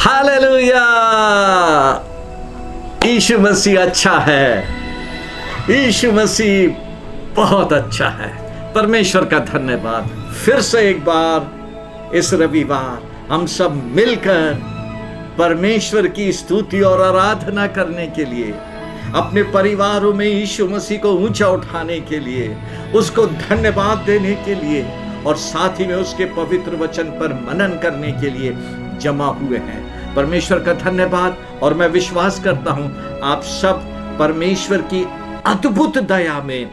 Hallelujah. यीशु मसीह अच्छा है, यीशु मसीह बहुत अच्छा है। परमेश्वर का धन्यवाद। फिर से एक बार इस रविवार हम सब मिलकर परमेश्वर की स्तुति और आराधना करने के लिए, अपने परिवारों में यीशु मसीह को ऊंचा उठाने के लिए, उसको धन्यवाद देने के लिए और साथ ही में उसके पवित्र वचन पर मनन करने के लिए जमा हुए हैं। परमेश्वर का धन्यवाद। और मैं विश्वास करता हूं आप सब परमेश्वर की अद्भुत दया में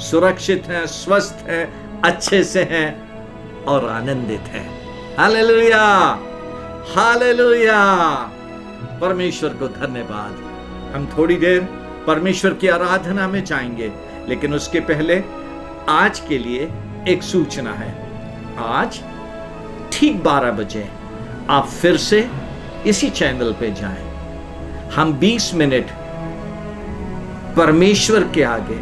सुरक्षित हैं, स्वस्थ हैं, अच्छे से हैं और आनंदित हैं। Hallelujah, hallelujah. परमेश्वर को धन्यवाद। हम थोड़ी देर परमेश्वर की आराधना में जाएंगे, लेकिन उसके पहले आज के लिए एक सूचना है। आज ठीक 12 बजे आप फिर से इसी चैनल पे जाएं। हम 20 मिनट परमेश्वर के आगे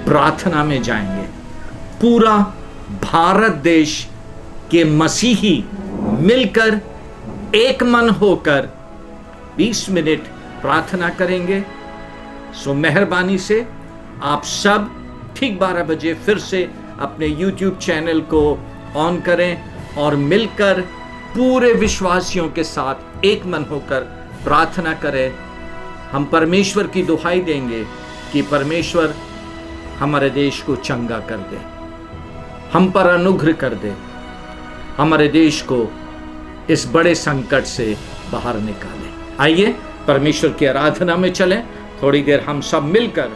प्रार्थना में जाएंगे। पूरा भारत देश के मसीही मिलकर एक मन होकर 20 मिनट प्रार्थना करेंगे। सो मेहरबानी से आप सब ठीक 12 बजे फिर से अपने YouTube चैनल को ऑन करें और मिलकर पूरे विश्वासियों के साथ एक मन होकर प्रार्थना करें। हम परमेश्वर की दुहाई देंगे कि परमेश्वर हमारे देश को चंगा कर दे, हम पर अनुग्रह कर दे, हमारे देश को इस बड़े संकट से बाहर निकाले। आइए परमेश्वर की आराधना में चलें। थोड़ी देर हम सब मिलकर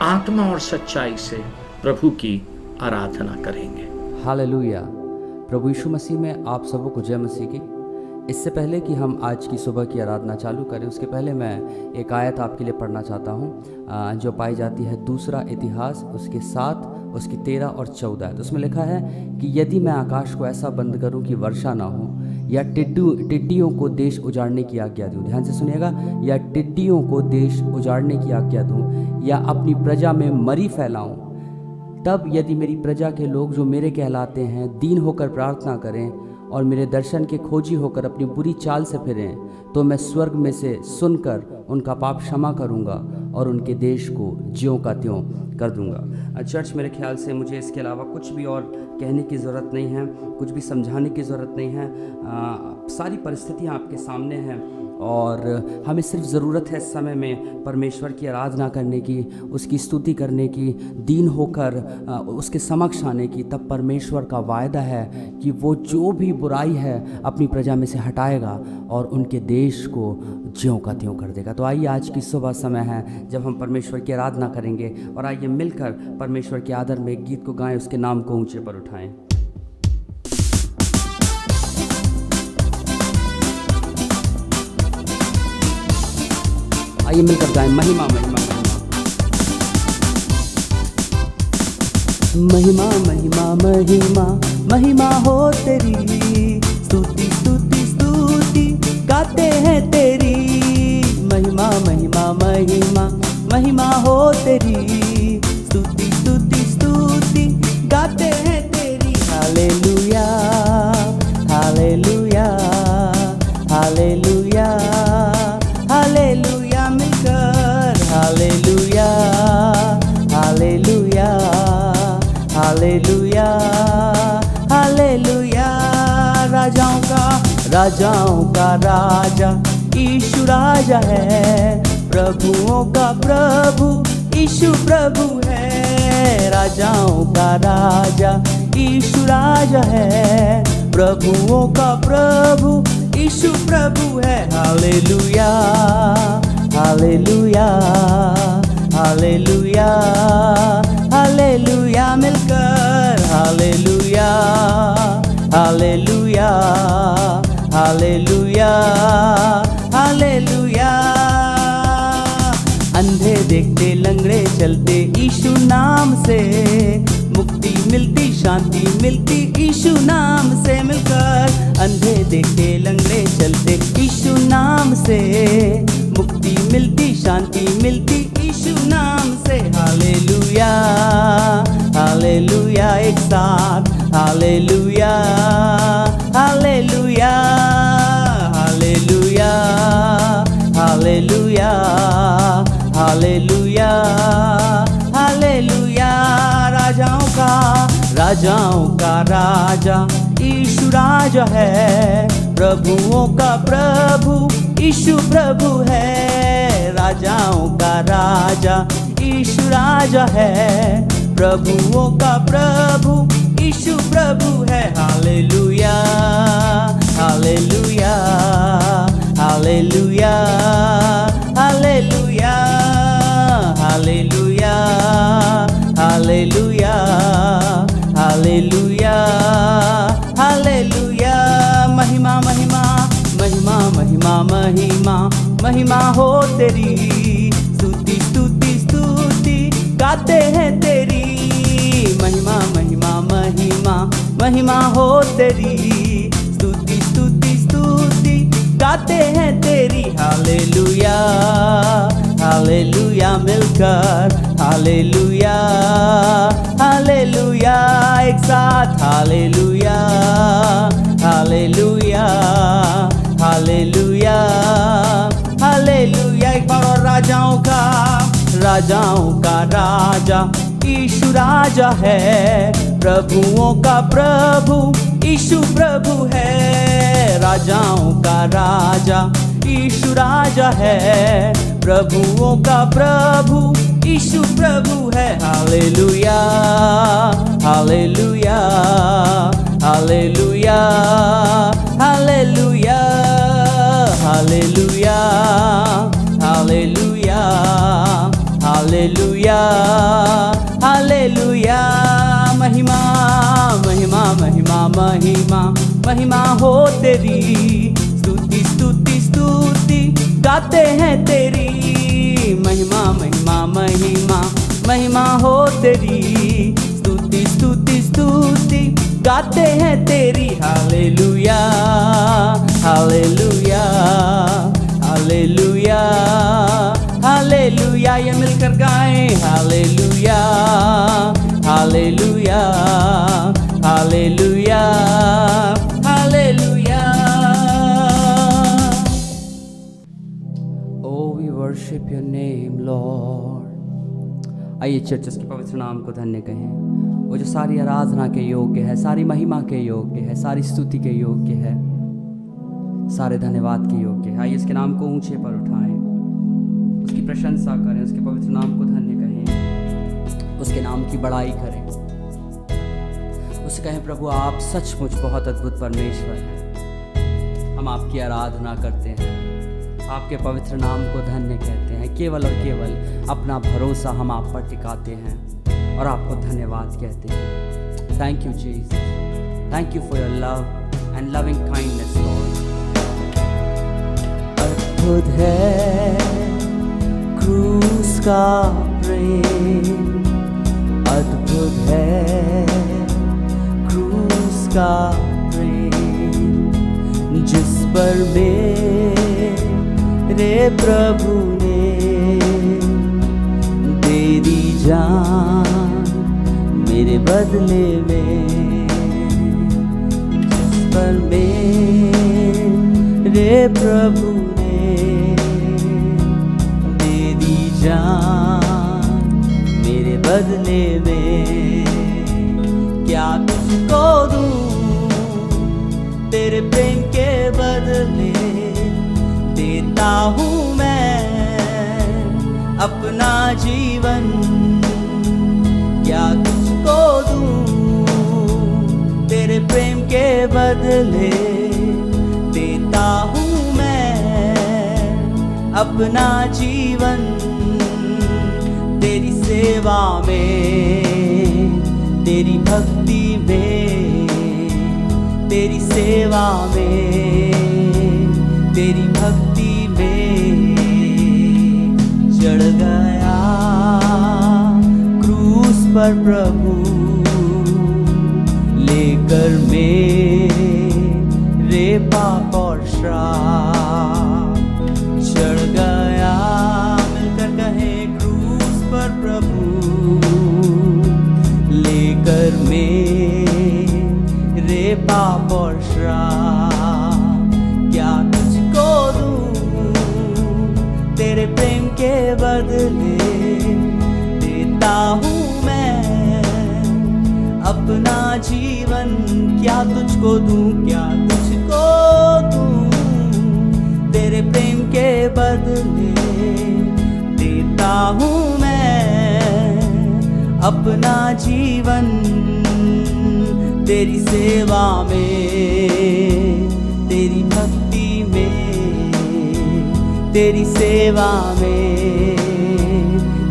आत्मा और सच्चाई से प्रभु की आराधना करेंगे। हालेलुया। प्रभु यीशु मसीह में आप सबों को जय मसीह की। इससे पहले कि हम आज की सुबह की आराधना चालू करें, उसके पहले मैं एक आयत आपके लिए पढ़ना चाहता हूँ जो पाई जाती है दूसरा इतिहास उसके 7 उसकी 13 और 14। तो उसमें लिखा है कि यदि मैं आकाश को ऐसा बंद करूं कि वर्षा ना हो, या टिड्डियों को देश उजाड़ने की आज्ञा दूं, ध्यान से सुनिएगा, या टिड्डियों को देश उजाड़ने की आज्ञा दूं, या अपनी प्रजा में मरी फैलाऊं, तब यदि मेरी प्रजा के लोग जो मेरे कहलाते हैं दीन होकर प्रार्थना करें और मेरे दर्शन के खोजी होकर अपनी बुरी चाल से फिरें, तो मैं स्वर्ग में से सुनकर उनका पाप क्षमा करूंगा और उनके देश को ज्यों का त्यों कर दूंगा। चर्च, मेरे ख्याल से मुझे इसके अलावा कुछ भी और कहने की ज़रूरत नहीं है, कुछ भी समझाने की ज़रूरत नहीं है। सारी परिस्थितियाँ आपके सामने हैं और हमें सिर्फ ज़रूरत है इस समय में परमेश्वर की आराधना करने की, उसकी स्तुति करने की, दीन होकर उसके समक्ष आने की। तब परमेश्वर का वायदा है कि वो जो भी बुराई है अपनी प्रजा में से हटाएगा और उनके देश को ज्यों का त्यों कर देगा। तो आइए, आज की सुबह समय है जब हम परमेश्वर की आराधना करेंगे और आइए मिलकर परमेश्वर के आदर में एक गीत को गाएं, उसके नाम को ऊंचे पर उठाएं। आइए मिलकर गाएं, महिमा महिमा महिमा महिमा महिमा महिमा हो तेरी, स्तुति स्तुति स्तुति गाते हैं तेरी। महिमा महिमा महिमा महिमा हो तेरी, स्तुति स्तुति स्तुति गाते हैं तेरी। हालेलुया हालेलुया हालेलुया हालेलुया मिलकर हालेलुया हालेलुया हालेलुया हालेलुया। राजाओं का राजा यीशु राजा है, प्रभुओं का प्रभु यीशु प्रभु है। राजाओं का राजा यीशु राजा है, प्रभुओं का प्रभु यीशु प्रभु है। हालेलुया हालेलुया हालेलुया हालेलुया मिलकर हालेलुया हालेलुया हालेलुया हालेलुया। अंधे देखते लंगड़े चलते यीशु नाम से, मुक्ति मिलती शांति मिलती यीशु नाम से। मिलकर अंधे देखते लंगड़े चलते यीशु नाम से, मुक्ति मिलती शांति मिलती यीशु नाम से। हालेलुया हालेलुया एक साथ hallelujah hallelujah hallelujah hallelujah hallelujah hallelujah. राजाओं का राजा यीशु राजा है, प्रभुओं का प्रभु यीशु प्रभु है। राजाओं का राजा यीशु राजा है, प्रभुओं का प्रभु यीशु प्रभु है। Hallelujah hallelujah hallelujah hallelujah hallelujah hallelujah hallelujah hallelujah. महिमा महिमा महिमा महिमा महिमा महिमा हो तेरी, स्तुति स्तुति स्तुति गाते हैं तेरी। महिमा महिमा महिमा महिमा हो तेरी, स्तुति स्तुति स्तुति गाते हैं तेरी। हालेलुया हालेलुया मिलकर, हालेलुया हालेलुया एक साथ। Hallelujah hallelujah hallelujah hallelujah. एक बार और राजाओं का राजा यीशु राजा है, प्रभुओं का प्रभु यीशु प्रभु है। राजाओं का राजा यीशु राजा है, प्रभुओं का प्रभु यीशु प्रभु है। Hallelujah hallelujah hallelujah hallelujah hallelujah hallelujah hallelujah hallelujah. महिमा महिमा महिमा महिमा महिमा हो तेरी, स्तुति स्तुति स्तुति गाते हैं तेरी। महिमा महिमा महिमा महिमा हो तेरी, स्तुति स्तुति स्तुति गाते हैं तेरी। Hallelujah hallelujah hallelujah hallelujah. ये मिलकर गाएं hallelujah hallelujah hallelujah hallelujah. Oh, we worship your name, Lord. आइए चर्च के पवित्र नाम को धन्य कहें, वो जो सारी आराधना के योग्य है, सारी महिमा के योग्य है, सारी स्तुति के योग्य है, सारे धन्यवाद के योग्य है। आइए इसके नाम को ऊंचे पर उठाएं, उसकी प्रशंसा करें, उसके पवित्र नाम को धन्य कहें, उसके नाम की बड़ाई करें, उसे कहें प्रभु आप सचमुच बहुत अद्भुत परमेश्वर हैं। हम आपकी आराधना करते हैं, आपके पवित्र नाम को धन्य कहते हैं। केवल और केवल अपना भरोसा हम आप पर टिकाते हैं और आपको धन्यवाद कहते हैं। Thank you Jesus, thank you for your love and loving kindness Lord. अद्भुत है क्रूस का प्रेम, अद्भुत है क्रूस का प्रेम, जिस पर मेरे प्रभु ने दे दी जान मेरे बदले में। जिस पर मेरे प्रभु जान मेरे बदले में। क्या तुझको दूं तेरे प्रेम के बदले, देता हूँ मैं अपना जीवन। क्या तुझको दूं तेरे प्रेम के बदले, देता हूँ मैं अपना जीवन। तेरी सेवा में, तेरी भक्ति में, तेरी सेवा में, तेरी भक्ति में चढ़ गया क्रूस पर प्रभु, लेकर मेरे पाप और श्राप। चढ़ गया, मिलकर कहें क्रूस पर प्रभु, लेकर मेरे पाप और श्राप। क्या तुझको दूं बदले देता हूँ मैं अपना जीवन। क्या तुझको दूं, क्या तुझको दूं, तेरे प्रेम के बदले देता हूँ मैं अपना जीवन। तेरी सेवा में, तेरी भक्ति में, तेरी सेवा में,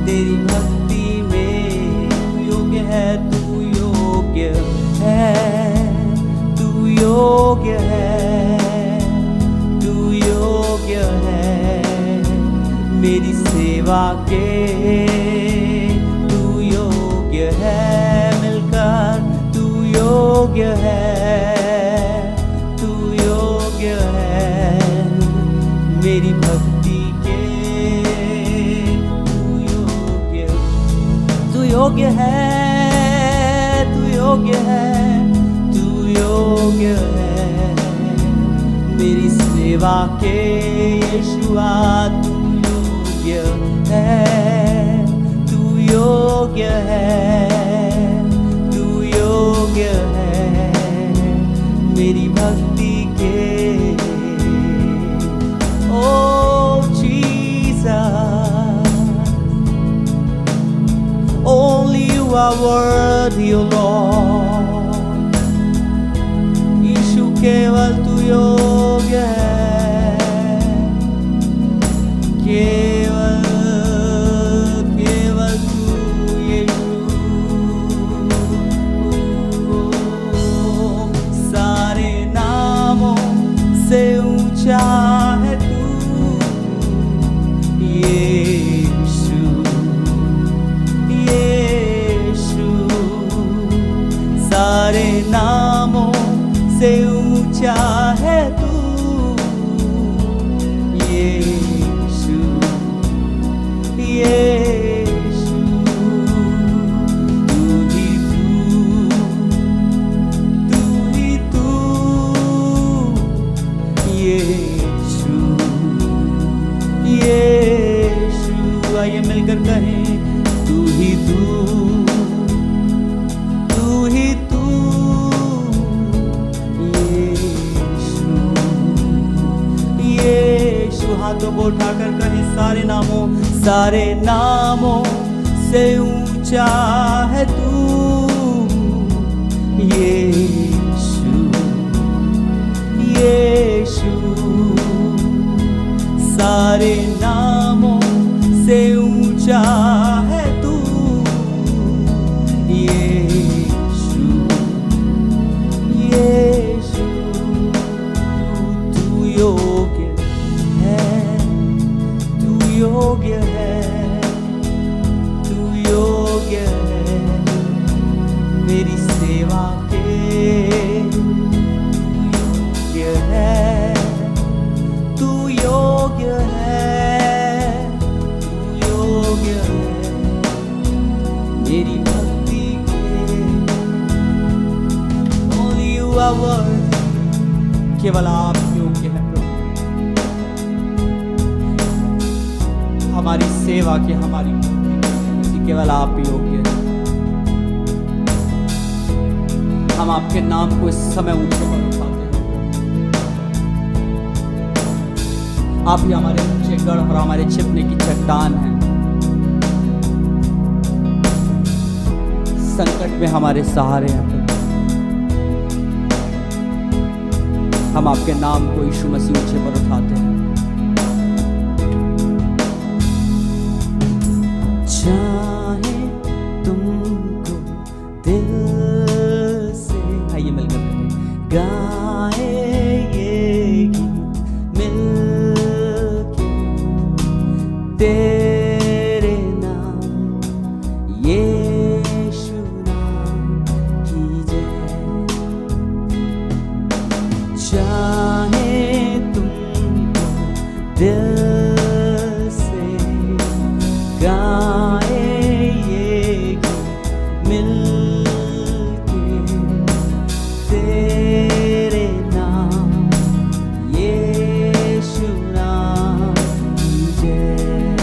तेरी भक्ति में। तू योग्य है, तू योग्य है, तू योग्य है, तू योग्य है मेरी सेवा के। तू योग्य है, मिलकर तू योग्य है, तू योग्य है मेरी भक्ति के। तू योग्य, तू योग्य है, तू योग्य है, तू योग्य है मेरी सेवा के। यीशुआ तू योग्य है, तू योग्य है, तू योग्य है मेरी भक्ति के। Oh Jesus, only you are worthy, O Lord। यीशु केवल तू योग्य है, केवल केवल तू यीशु। सारे नामों से ऊंचा है तू यीशु, यीशु। सारे नामों से ऊंचा है तू यीशु, यीशु। तू ही तू यीशु, यीशु। आइए मिलकर कहें तू ही तू यीशु, यीशु। हाथों को उठाकर कहें सारे नामों से ऊंचा है तू यीशु, यीशु। सारे नामों से ऊंचा है तू यीशु, यीशु। तू योग्य है, तू योग्य है, तू योग्य है मेरी सेवा के। तू योग्य है, तू योग्य है, तू योग्य है मेरी भक्ति के। Only you are worthy, केवल आप योग्य हैं प्रभु हमारी सेवा के, हमारी भक्ति के। केवल आप योग्य हैं। हम आपके नाम को इस समय ऊंचे पर उठाते हैं। आप ही हमारे ऊंचे गढ़ और हमारे छिपने की चट्टान हैं। संकट में हमारे सहारे हैं। हम आपके नाम को यीशु मसीह ऊंचे पर उठाते हैं। चाहे तुमको दिल से, आइए मिलकर करें, गाए ये गीत मिलके तेरे नाम यीशु नाम की जय। चाहे तुमको दिल से गाए ये गीत मिलके तेरे नाम यीशु नाम की जय।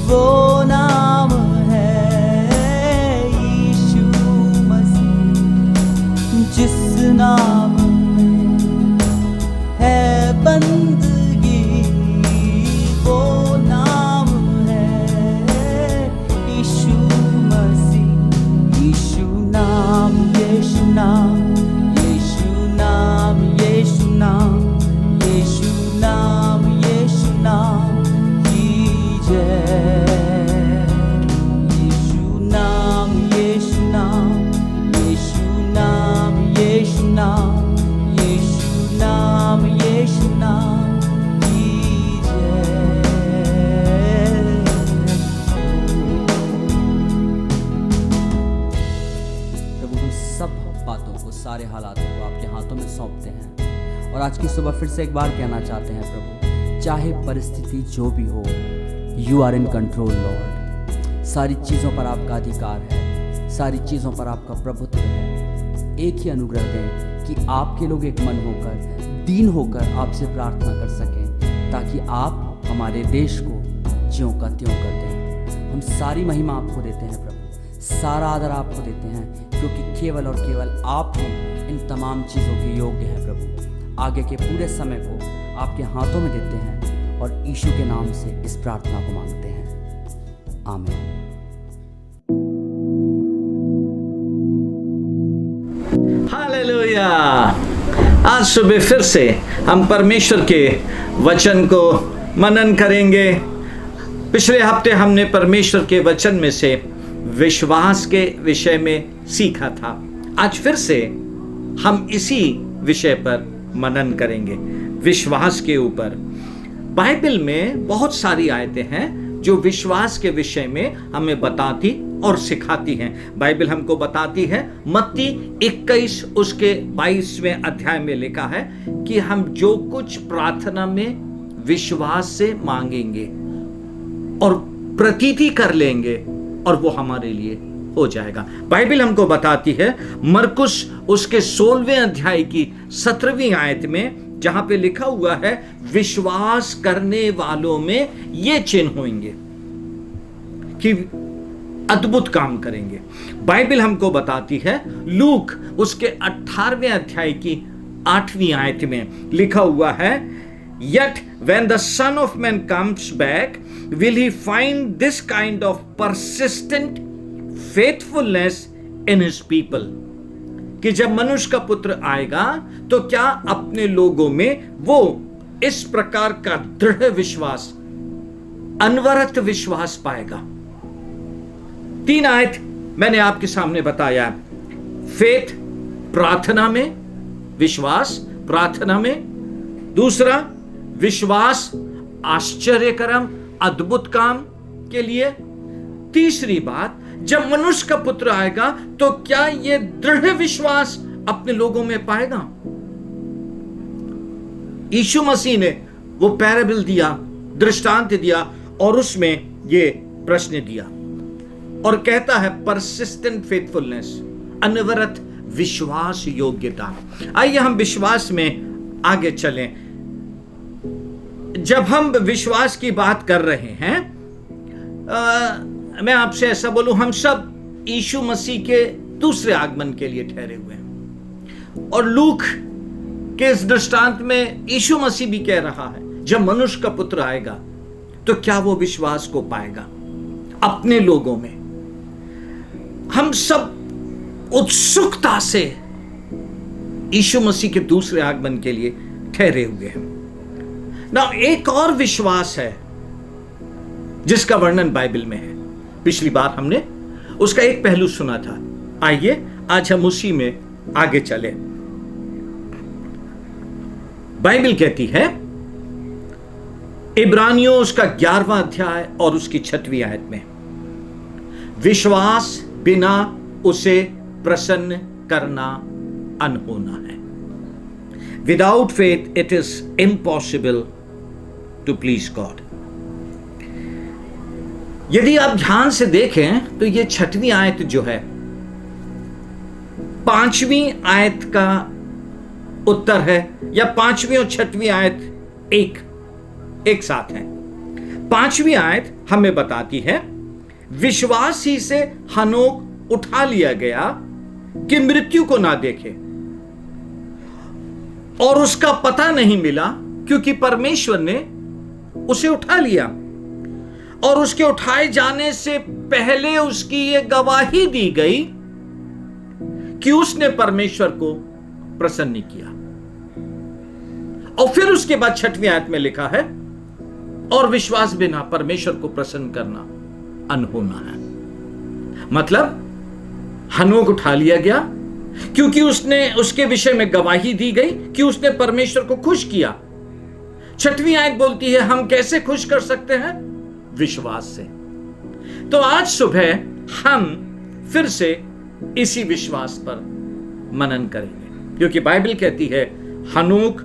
वो नाम है यीशु मसीह, जिस नाम में है बंदगी, वो नाम है यीशु मसीह। यीशु नाम, यीशु नाम, यीशु नाम, यीशु नाम, यीशु नाम, यीशु नाम की जय। यीशु नाम, यीशु नाम, यीशु नाम, यीशु नाम, यीशु नाम, यीशु नाम की जय। प्रभु हम सब बातों को, सारे हालातों को आपके हाथों में सौंपते हैं और आज की सुबह फिर से एक बार कहना चाहते हैं प्रभु, चाहे परिस्थिति जो भी हो, you are in control lord. सारी चीज़ों पर आपका अधिकार है, सारी चीज़ों पर आपका प्रभुत्व है। एक ही अनुग्रह दें कि आपके लोग एक मन होकर, दीन होकर आपसे प्रार्थना कर सकें, ताकि आप हमारे देश को ज्यों का त्यों कर दें। हम सारी महिमा आपको देते हैं प्रभु, सारा आदर आपको देते हैं, क्योंकि केवल और केवल आप ही इन तमाम चीज़ों के योग्य हैं प्रभु। आगे के पूरे समय को आपके हाथों में देते हैं और यीशु के नाम से इस प्रार्थना को मांगते हैं, आमीन। हालेलुया। आज सुबह फिर से हम परमेश्वर के वचन को मनन करेंगे। पिछले हफ्ते हमने परमेश्वर के वचन में से विश्वास के विषय में सीखा था। आज फिर से हम इसी विषय पर मनन करेंगे, विश्वास के ऊपर। बाइबल में बहुत सारी आयतें हैं जो विश्वास के विषय में हमें बताती और सिखाती हैं। बाइबल हमको बताती है, मत्ती 21 उसके 22वें अध्याय में लिखा है कि हम जो कुछ प्रार्थना में विश्वास से मांगेंगे और प्रतीति कर लेंगे और वो हमारे लिए हो जाएगा। बाइबल हमको बताती है मरकुस उसके 16वें अध्याय की 17वीं आयत में, जहां पे लिखा हुआ है विश्वास करने वालों में ये चिन्ह होंगे कि अद्भुत काम करेंगे। बाइबल हमको बताती है लूक उसके 18वें अध्याय की 8वीं आयत में लिखा हुआ है, yet when the son of man comes back will he find this kind of persistent faithfulness in his people, कि जब मनुष्य का पुत्र आएगा तो क्या अपने लोगों में वो इस प्रकार का दृढ़ विश्वास, अनवरत विश्वास पाएगा। 3 आयत मैंने आपके सामने बताया। फेथ प्रार्थना में, विश्वास प्रार्थना में। दूसरा विश्वास आश्चर्यकरम अद्भुत काम के लिए। तीसरी बात, जब मनुष्य का पुत्र आएगा तो क्या यह दृढ़ विश्वास अपने लोगों में पाएगा। यीशु मसीह ने वो पैराबल दिया, दृष्टांत दिया और उसमें ये प्रश्न दिया और कहता है परसिस्टेंट फेथफुलनेस, अनवरत विश्वास योग्यता। आइए हम विश्वास में आगे चलें। जब हम विश्वास की बात कर रहे हैं, मैं आपसे ऐसा बोलूं, हम सब यीशु मसीह के दूसरे आगमन के लिए ठहरे हुए हैं। और लूक के इस दृष्टांत में यीशु मसीह भी कह रहा है, जब मनुष्य का पुत्र आएगा तो क्या वो विश्वास को पाएगा अपने लोगों में। हम सब उत्सुकता से यीशु मसीह के दूसरे आगमन के लिए ठहरे हुए हैं ना। एक और विश्वास है जिसका वर्णन बाइबल में है। पिछली बार हमने उसका एक पहलू सुना था। आइए आज हम उसी में आगे चले। बाइबल कहती है, इब्रानियों उसका 11वां अध्याय और उसकी 6वीं आयत में, विश्वास बिना उसे प्रसन्न करना अनहोना है। Without faith it is impossible to please God. यदि आप ध्यान से देखें तो यह 6वीं आयत जो है 5वीं आयत का उत्तर है, या 5वीं और 6वीं आयत एक साथ है। 5वीं आयत हमें बताती है, विश्वास ही से हनोक उठा लिया गया कि मृत्यु को ना देखे, और उसका पता नहीं मिला क्योंकि परमेश्वर ने उसे उठा लिया। और उसके उठाए जाने से पहले उसकी यह गवाही दी गई कि उसने परमेश्वर को प्रसन्न नहीं किया। और फिर उसके बाद 6वीं आयत में लिखा है, और विश्वास बिना परमेश्वर को प्रसन्न करना अनहोना है। मतलब हनोक उठा लिया गया क्योंकि उसके विषय में गवाही दी गई कि उसने परमेश्वर को खुश किया। 6वीं आयत बोलती है, हम कैसे खुश कर सकते हैं? विश्वास से। तो आज सुबह हम फिर से इसी विश्वास पर मनन करेंगे, क्योंकि बाइबल कहती है हनोक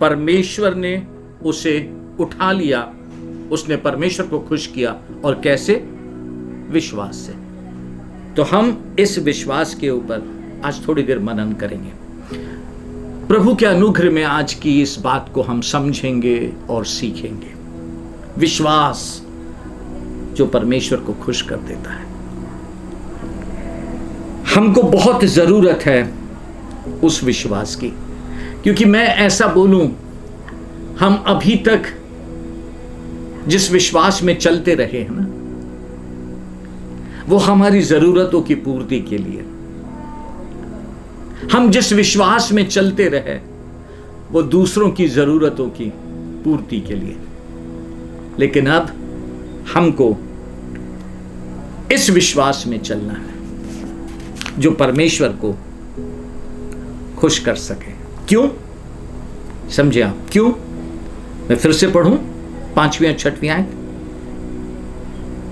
परमेश्वर ने उसे उठा लिया, उसने परमेश्वर को खुश किया। और कैसे? विश्वास से। तो हम इस विश्वास के ऊपर आज थोड़ी देर मनन करेंगे। प्रभु के अनुग्रह में आज की इस बात को हम समझेंगे और सीखेंगे। विश्वास जो परमेश्वर को खुश कर देता है। हमको बहुत जरूरत है उस विश्वास की, क्योंकि मैं ऐसा बोलूं, हम अभी तक जिस विश्वास में चलते रहे हैं ना, वो हमारी जरूरतों की पूर्ति के लिए। हम जिस विश्वास में चलते रहे वो दूसरों की जरूरतों की पूर्ति के लिए। लेकिन अब हमको इस विश्वास में चलना है जो परमेश्वर को खुश कर सके। क्यों? समझे आप? क्यों? मैं फिर से पढ़ूं 5वीं और 6वीं आयत।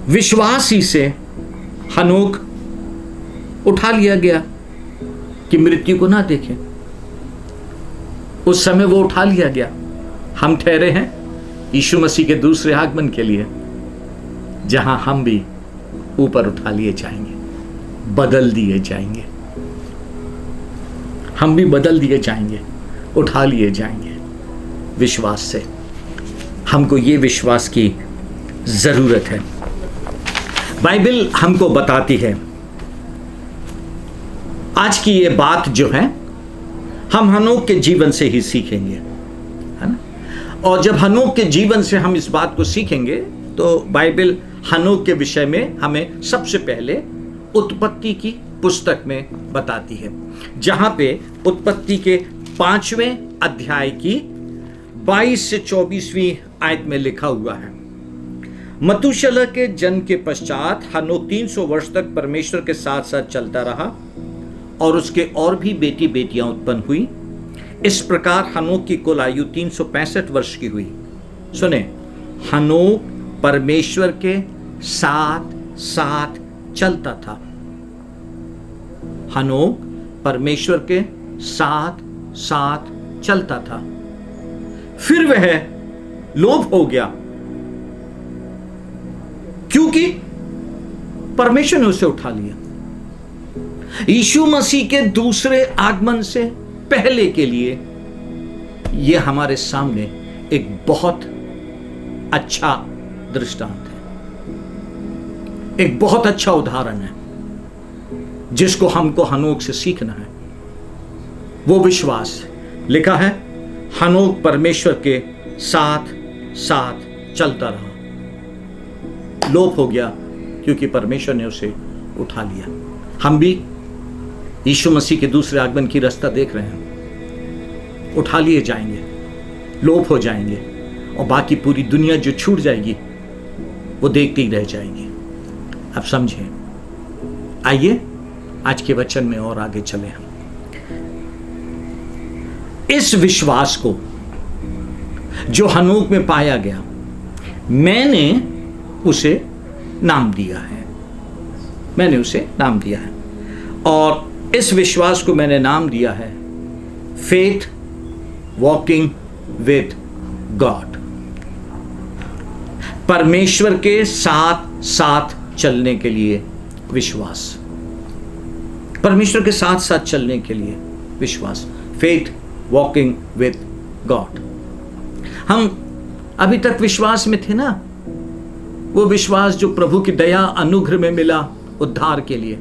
विश्वास ही से हनोक उठा लिया गया कि मृत्यु को ना देखे। उस समय वो उठा लिया गया। हम ठहरे हैं यीशु मसीह के दूसरे आगमन के लिए, जहां हम भी ऊपर उठा लिए जाएंगे, बदल दिए जाएंगे। हम भी बदल दिए जाएंगे, उठा लिए जाएंगे विश्वास से। हमको ये विश्वास की जरूरत है। बाइबल हमको बताती है, आज की ये बात जो है हम हनोक के जीवन से ही सीखेंगे, है ना? और जब हनोक के जीवन से हम इस बात को सीखेंगे तो बाइबल हनोक के विषय में हमें सबसे पहले उत्पत्ति की पुस्तक में बताती है, जहां पे उत्पत्ति के 5वें अध्याय की 22 से 24वीं आयत में लिखा हुआ है, मतूशलह के जन्म के पश्चात हनोक 300 वर्ष तक परमेश्वर के साथ साथ चलता रहा और उसके और भी बेटी बेटियां उत्पन्न हुई। इस प्रकार हनोक की कुल आयु 365 वर्ष की हुई। सुने, हनोक परमेश्वर के साथ साथ चलता था। हनोक परमेश्वर के साथ साथ चलता था। फिर वह लोभ हो गया क्योंकि परमेश्वर ने उसे उठा लिया। यीशु मसीह के दूसरे आगमन से पहले के लिए यह हमारे सामने एक बहुत अच्छा दृष्टांत है, एक बहुत अच्छा उदाहरण है जिसको हमको हनोक से सीखना है। वो विश्वास लिखा है, हनोक परमेश्वर के साथ साथ चलता रहा, लोप हो गया क्योंकि परमेश्वर ने उसे उठा लिया। हम भी यीशु मसीह के दूसरे आगमन की रास्ता देख रहे हैं, उठा लिए जाएंगे, लोप हो जाएंगे और बाकी पूरी दुनिया जो छूट जाएगी वो देखते ही रह जाएगी। अब समझें। आइए आज के वचन में और आगे चले। हम इस विश्वास को जो हनोक में पाया गया, मैंने उसे नाम दिया है। मैंने उसे नाम दिया है और इस विश्वास को मैंने नाम दिया है फेथ वॉकिंग विद गॉड। परमेश्वर के साथ साथ चलने के लिए विश्वास, परमेश्वर के साथ साथ चलने के लिए विश्वास, फेथ वॉकिंग विद गॉड। हम अभी तक विश्वास में थे ना, वो विश्वास जो प्रभु की दया अनुग्रह में मिला उद्धार के लिए।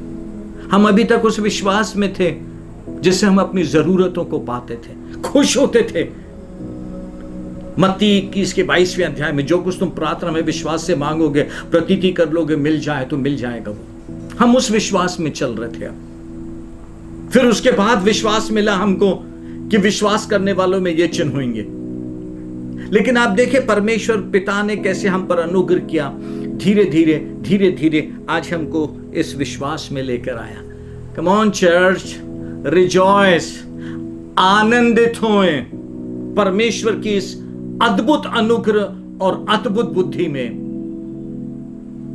हम अभी तक उस विश्वास में थे जिससे हम अपनी जरूरतों को पाते थे, खुश होते थे। मत्ती 21 के 22वें अध्याय में जो कुछ तुम प्रार्थना में विश्वास से मांगोगे, प्रतीति कर लोगे, मिल जाए तो मिल जाएगा वो। हम उस विश्वास में चल रहे थे। फिर उसके बाद विश्वास मिला हमको कि विश्वास करने वालों में ये चिन्ह होंगे। लेकिन आप देखें परमेश्वर पिता ने कैसे हम पर अनुग्रह किया। धीरे धीरे आज हमको इस विश्वास में लेकर आया। कम ऑन चर्च, रिजॉइस, आनंदित होएं परमेश्वर की इस अद्भुत अनुग्रह और अद्भुत बुद्धि में।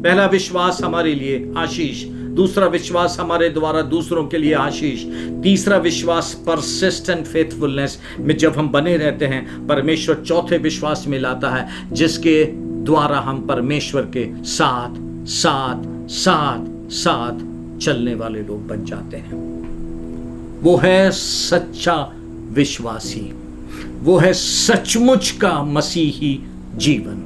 पहला विश्वास हमारे लिए आशीष, दूसरा विश्वास हमारे द्वारा दूसरों के लिए आशीष, तीसरा विश्वास परसिस्टेंट फेथफुलनेस में जब हम बने रहते हैं, परमेश्वर चौथे विश्वास में लाता है जिसके द्वारा हम परमेश्वर के साथ साथ साथ साथ चलने वाले लोग बन जाते हैं। वो है सच्चा विश्वासी, वो है सचमुच का मसीही जीवन।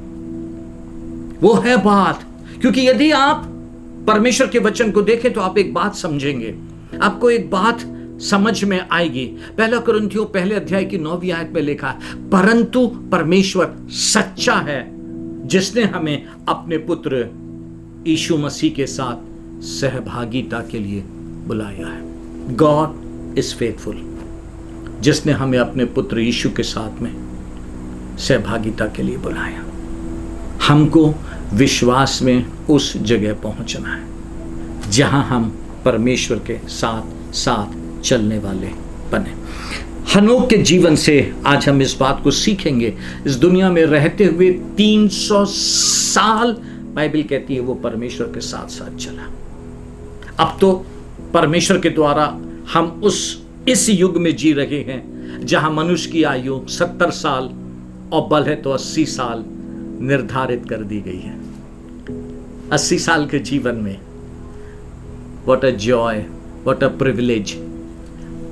वो है बात, क्योंकि यदि आप परमेश्वर के वचन को देखें तो आप एक बात समझेंगे, आपको एक बात समझ में आएगी। पहला कुरिन्थियों पहले अध्याय की 9वीं आयत में लिखा है, परंतु परमेश्वर सच्चा है जिसने हमें अपने पुत्र यीशु मसीह के साथ सहभागिता के लिए बुलाया है। गॉड इज फेथफुल, जिसने हमें अपने पुत्र यीशु के साथ में सहभागिता के लिए बुलाया। हमको विश्वास में उस जगह पहुंचना है जहां हम परमेश्वर के साथ साथ चलने वाले बने। हनोक के जीवन से आज हम इस बात को सीखेंगे। इस दुनिया में रहते हुए 300 साल बाइबल कहती है वो परमेश्वर के साथ साथ चला। अब तो परमेश्वर के द्वारा हम इस युग में जी रहे हैं जहां मनुष्य की आयु 70 साल और बल है तो 80 साल निर्धारित कर दी गई है। 80 साल के जीवन में what a joy, what a privilege,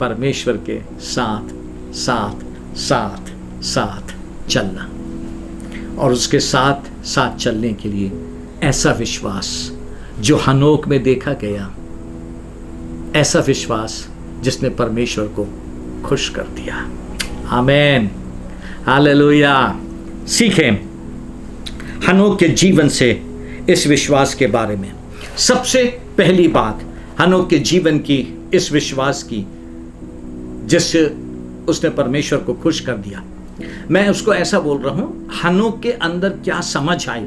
परमेश्वर के साथ साथ साथ साथ चलना। और उसके साथ साथ चलने के लिए ऐसा विश्वास जो हनोक में देखा गया, ऐसा विश्वास जिसने परमेश्वर को खुश कर दिया। आमीन, हालेलुया। सीखें हनोक के जीवन से इस विश्वास के बारे में। सबसे पहली बात हनोक के जीवन की, इस विश्वास की जिससे उसने परमेश्वर को खुश कर दिया। मैं उसको ऐसा बोल रहा हूं, हनोक के अंदर क्या समझ आई,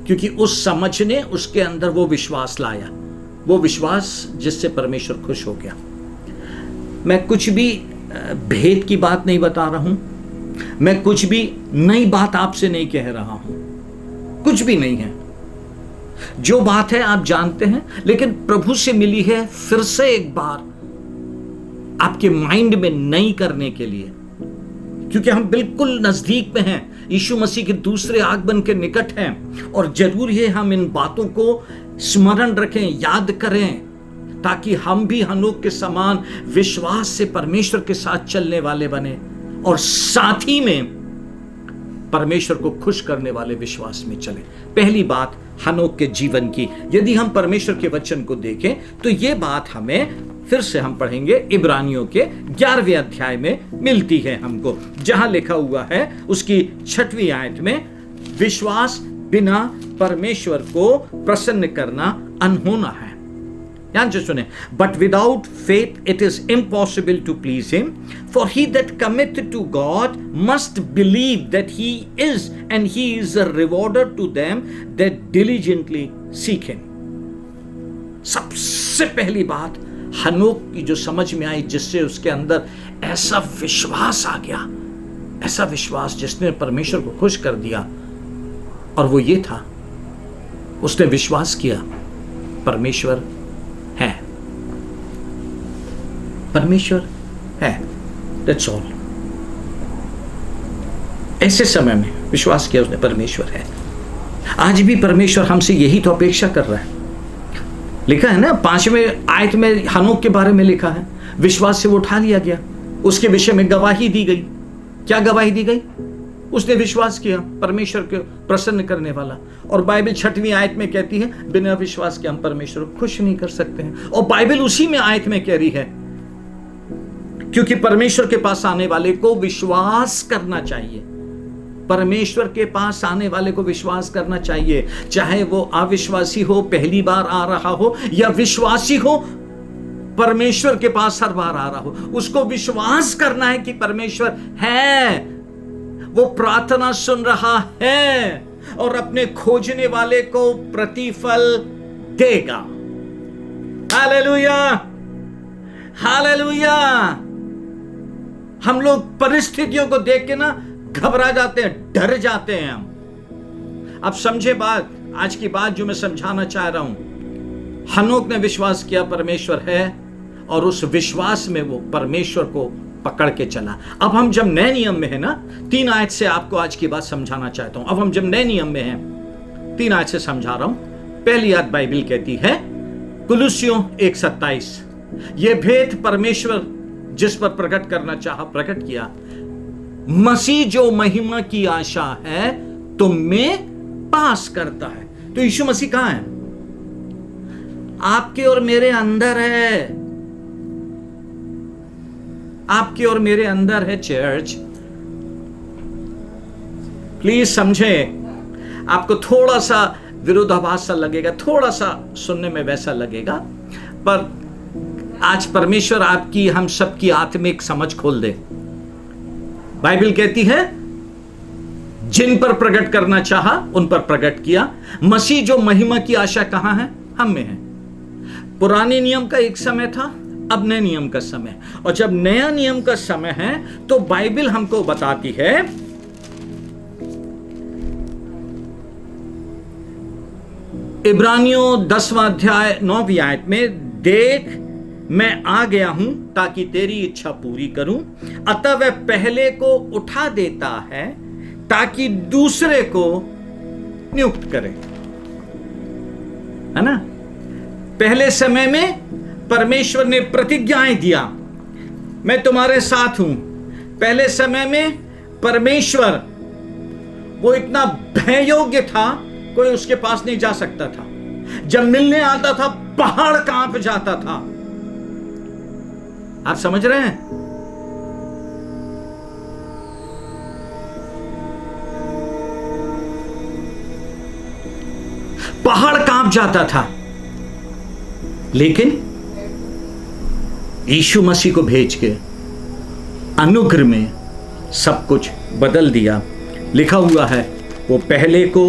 क्योंकि उस समझ ने उसके अंदर वो विश्वास लाया, वो विश्वास जिससे परमेश्वर खुश हो गया। मैं कुछ भी भेद की बात नहीं बता रहा हूं, मैं कुछ भी नई बात आपसे नहीं कह रहा हूं, कुछ भी नहीं है। जो बात है आप जानते हैं, लेकिन प्रभु से मिली है फिर से एक बार आपके माइंड में नई करने के लिए, क्योंकि हम बिल्कुल नजदीक में हैं, यीशु मसीह के दूसरे आगमन के निकट हैं। और जरूरी है हम इन बातों को स्मरण रखें, याद करें, ताकि हम भी हनोक के समान विश्वास से परमेश्वर के साथ चलने वाले बने और साथ ही में परमेश्वर को खुश करने वाले विश्वास में चले। पहली बात हनोक के जीवन की, यदि हम परमेश्वर के वचन को देखें तो यह बात हमें फिर से हम पढ़ेंगे इब्रानियों के 11वें अध्याय में मिलती है हमको, जहां लिखा हुआ है उसकी 6वीं आयत में, विश्वास बिना परमेश्वर को प्रसन्न करना अनहोना है। ध्यान से सुने, but without faith it is impossible to please him, for he that commit to God must believe that he is and he is a rewarder to them that diligently seek him. सबसे पहली बात हनोक की जो समझ में आई, जिससे उसके अंदर ऐसा विश्वास आ गया, ऐसा विश्वास जिसने परमेश्वर को खुश कर दिया, और वो ये था, उसने विश्वास किया परमेश्वर है, परमेश्वर है, दैट्स ऑल। ऐसे समय में विश्वास किया उसने परमेश्वर है। आज भी परमेश्वर हमसे यही तो अपेक्षा कर रहा है। लिखा है ना 5वें आयत में हनोक के बारे में लिखा है, विश्वास से वो उठा लिया गया, उसके विषय में गवाही दी गई। क्या गवाही दी गई? उसने विश्वास किया, परमेश्वर को प्रसन्न करने वाला। और बाइबल 6वीं आयत में कहती है बिना विश्वास के हम परमेश्वर को खुश नहीं कर सकते हैं। और बाइबल उसी में आयत में कह रही है क्योंकि परमेश्वर के पास आने वाले को विश्वास करना चाहिए। परमेश्वर के पास आने वाले को विश्वास करना चाहिए, चाहे वो अविश्वासी हो, पहली बार आ रहा हो, या विश्वासी हो, परमेश्वर के पास हर बार आ रहा हो। उसको विश्वास करना है कि परमेश्वर है, वो प्रार्थना सुन रहा है और अपने खोजने वाले को प्रतिफल देगा। Hallelujah, hallelujah. हम लोग परिस्थितियों को देख के ना घबरा जाते हैं, डर जाते हैं हम। अब समझे बात, आज की बात जो मैं समझाना चाह रहा हूं। हनोक ने विश्वास किया परमेश्वर है, और उस विश्वास में वो परमेश्वर को पकड़ के चला। अब हम जब नए नियम में है ना, 3 आयत से आपको आज की बात समझाना चाहता हूं। अब हम जब नए नियम में हैं, 3 आयत से समझा रहा हूं। पहली आयत बाइबल कहती है, कुलुस्सियों 1:27, ये भेद परमेश्वर जिस पर प्रकट करना चाहा प्रकट किया। मसीह जो महिमा की आशा है तुम में पास करता है। तो यीशु मसीह कहां है? आपके और मेरे अंदर है, आपके और मेरे अंदर है चर्च। प्लीज समझे, आपको थोड़ा सा विरोधाभास सा लगेगा, थोड़ा सा सुनने में वैसा लगेगा, पर आज परमेश्वर आपकी, हम सबकी आत्मिक समझ खोल दे। बाइबल कहती है जिन पर प्रकट करना चाहा उन पर प्रकट किया। मसीह जो महिमा की आशा कहां है? हम में है। पुराने नियम का एक समय था, अब नए नियम का समय। और जब नया नियम का समय है तो बाइबल हमको बताती है, इब्रानियों 10वां अध्याय 9वीं आयत में, देख मैं आ गया हूं ताकि तेरी इच्छा पूरी करूं। अतः वह पहले को उठा देता है ताकि दूसरे को नियुक्त करे। है ना? पहले समय में परमेश्वर ने प्रतिज्ञाएं दिया, मैं तुम्हारे साथ हूं। पहले समय में परमेश्वर वो इतना भययोग्य था, कोई उसके पास नहीं जा सकता था। जब मिलने आता था पहाड़ कांप जाता था। आप समझ रहे हैं? पहाड़ कांप जाता था। लेकिन यीशु मसीह को भेज के अनुग्रह में सब कुछ बदल दिया। लिखा हुआ है वो पहले को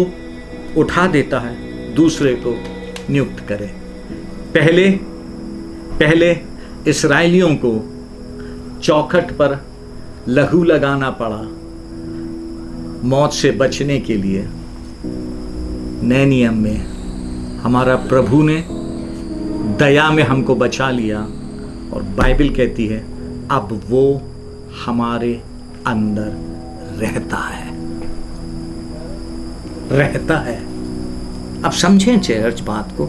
उठा देता है, दूसरे को नियुक्त करे। पहले इस्राएलियों को चौखट पर लहू लगाना पड़ा मौत से बचने के लिए। नए नियम में हमारा प्रभु ने दया में हमको बचा लिया, और बाइबल कहती है अब वो हमारे अंदर रहता है। अब समझें चर्च बात को,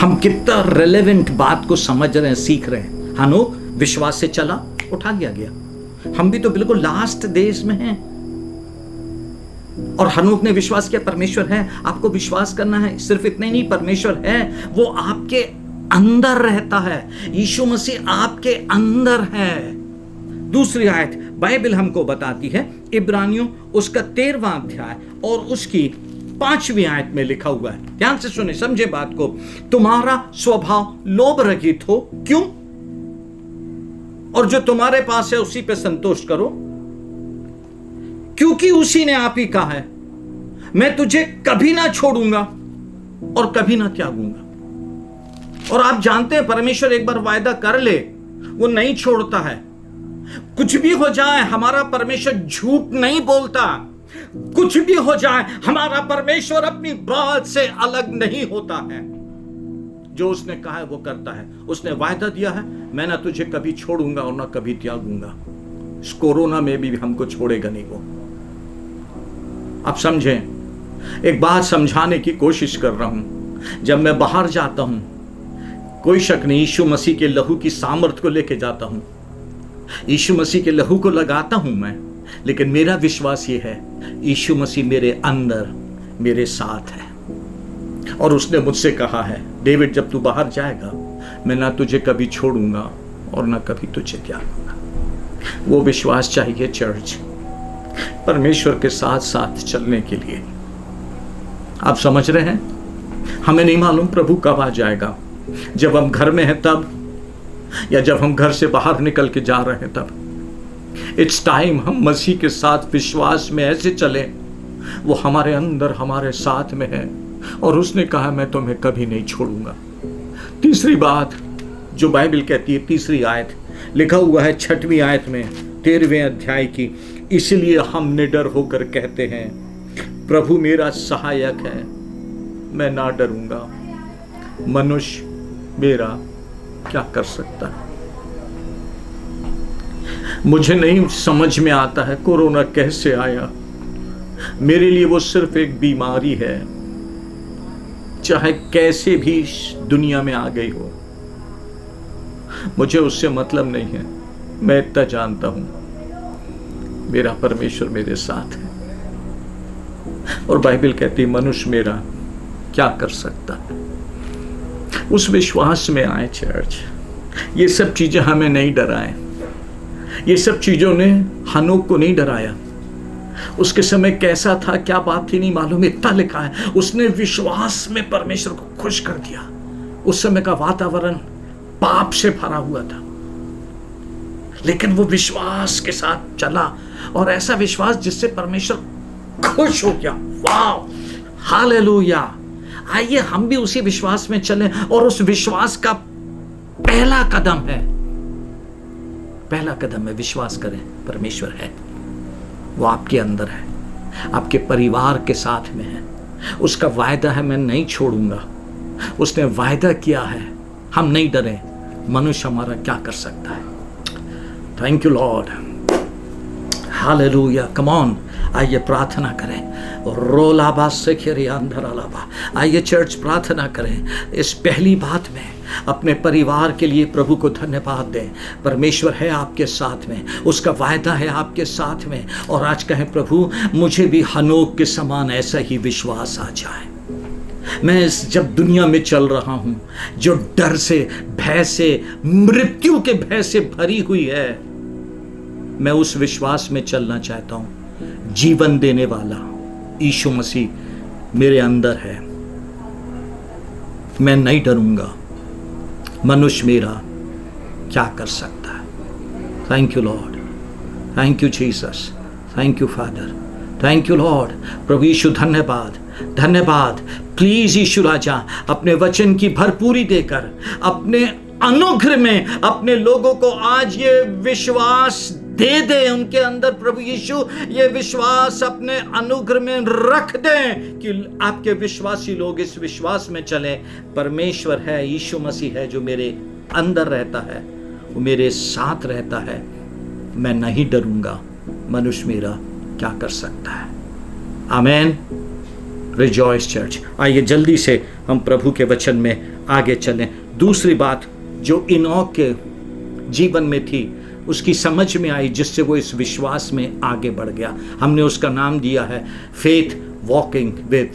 हम कितना रेलेवेंट बात को समझ रहे हैं, सीख रहे हैं। हनोक विश्वास से चला, उठा गया। हम भी तो बिल्कुल लास्ट डेज में हैं, और हनोक ने विश्वास किया परमेश्वर है। आपको विश्वास करना है, सिर्फ इतना ही नहीं, परमेश्वर है, वो आपके अंदर रहता है। यीशु मसीह आपके अंदर है। दूसरी आयत बाइबल हमको बताती है, इब्रानियों उसका 13वां अध्याय और उसकी 5वीं आयत में लिखा हुआ है। ध्यान से सुने, समझे बात को। तुम्हारा स्वभाव लोभ रहित हो, क्यों? और जो तुम्हारे पास है उसी पे संतोष करो, क्योंकि उसी ने आप ही कहा है, मैं तुझे कभी ना छोड़ूंगा और कभी ना त्यागूंगा। और आप जानते हैं परमेश्वर एक बार वायदा कर ले वो नहीं छोड़ता है। कुछ भी हो जाए हमारा परमेश्वर झूठ नहीं बोलता। कुछ भी हो जाए हमारा परमेश्वर अपनी बात से अलग नहीं होता है। जो उसने कहा है वो करता है। उसने वायदा दिया है, मैं ना तुझे कभी छोड़ूंगा और ना कभी त्यागूंगा। इस कोरोना में भी हमको छोड़ेगा नहीं वो। आप समझें, एक बात समझाने की कोशिश कर रहा हूं। जब मैं बाहर जाता हूं, कोई शक नहीं, यीशु मसीह के लहू की सामर्थ को लेके जाता हूं। यीशु मसीह के लहू को लगाता हूं मैं, लेकिन मेरा विश्वास ये है, यीशु मसीह मेरे अंदर मेरे साथ है। और उसने मुझसे कहा है, डेविड जब तू बाहर जाएगा मैं ना तुझे कभी छोड़ूंगा और ना कभी तुझे त्यागूंगा। वो विश्वास चाहिए चर्च, परमेश्वर के साथ साथ चलने के लिए। आप समझ रहे हैं? हमें नहीं मालूम प्रभु कब आ जाएगा, जब हम घर में हैं तब, या जब हम घर से बाहर निकल के जा रहे हैं तब। इट्स टाइम हम मसीह के साथ विश्वास में ऐसे चले, वो हमारे अंदर हमारे साथ में है, और उसने कहा मैं तुम्हें कभी नहीं छोड़ूंगा। तीसरी बात जो बाइबल कहती है, तीसरी आयत लिखा हुआ है 6वीं आयत में 13वें अध्याय की, इसलिए हम निडर होकर कहते हैं प्रभु मेरा सहायक है, मैं ना डरूंगा। मनुष्य मेरा क्या कर सकता है? मुझे नहीं समझ में आता है कोरोना कैसे आया। मेरे लिए वो सिर्फ एक बीमारी है, चाहे कैसे भी दुनिया में आ गई हो, मुझे उससे मतलब नहीं है। मैं इतना जानता हूं मेरा परमेश्वर मेरे साथ है। और बाइबल कहती है मनुष्य मेरा क्या कर सकता है। उस विश्वास में आए चर्च। ये सब चीजें हमें नहीं डराएं। ये सब चीजों ने हनोक को नहीं डराया। उसके समय कैसा था, क्या बात थी नहीं मालूम, इतना लिखा है उसने विश्वास में परमेश्वर को खुश कर दिया। उस समय का वातावरण पाप से भरा हुआ था, लेकिन वो विश्वास के साथ चला, और ऐसा विश्वास जिससे परमेश्वर खुश हो गया। वाह, हालेलुया। आइए हम भी उसी विश्वास में चलें, और उस विश्वास का पहला कदम है विश्वास करें परमेश्वर है, वो आपके अंदर है, आपके परिवार के साथ में है। उसका वायदा है मैं नहीं छोड़ूंगा। उसने वायदा किया है, हम नहीं डरे। मनुष्य हमारा क्या कर सकता है? Thank you Lord, hallelujah. Come on, आइए प्रार्थना करें। रोलाबा से अंधरालाबा, आइए चर्च प्रार्थना करें। इस पहली बात में अपने परिवार के लिए प्रभु को धन्यवाद दें। परमेश्वर है आपके साथ में, उसका वायदा है आपके साथ में। और आज कहें प्रभु मुझे भी हनोक के समान ऐसा ही विश्वास आ जाए। मैं जब दुनिया में चल रहा हूं जो डर से, भय से, मृत्यु के भय से भरी हुई है, मैं उस विश्वास में चलना चाहता हूं। जीवन देने वाला यीशु मसीह मेरे अंदर है, मैं नहीं डरूंगा। मनुष्य मेरा क्या कर सकता है? Thank you Lord, thank you Jesus, thank you Father, thank you Lord. प्रभु यीशु धन्यवाद, धन्यवाद। प्लीज यीशु राजा अपने वचन की भरपूरी देकर अपने अनुग्रह में अपने लोगों को आज ये विश्वास दे दे उनके अंदर। प्रभु यीशु ये विश्वास अपने अनुग्रह में रख दें कि आपके विश्वासी लोग इस विश्वास में चलें। परमेश्वर है, यीशु मसीह है जो मेरे अंदर रहता है, वो मेरे साथ रहता है, मैं नहीं डरूंगा। मनुष्य मेरा क्या कर सकता है? आमेन। Rejoice church. आइए जल्दी से हम प्रभु के वचन में आगे चलें। दूसरी बात जो इनोक के जीवन में थी, उसकी समझ में आई, जिससे वो इस विश्वास में आगे बढ़ गया। हमने उसका नाम दिया है फेथ वॉकिंग विद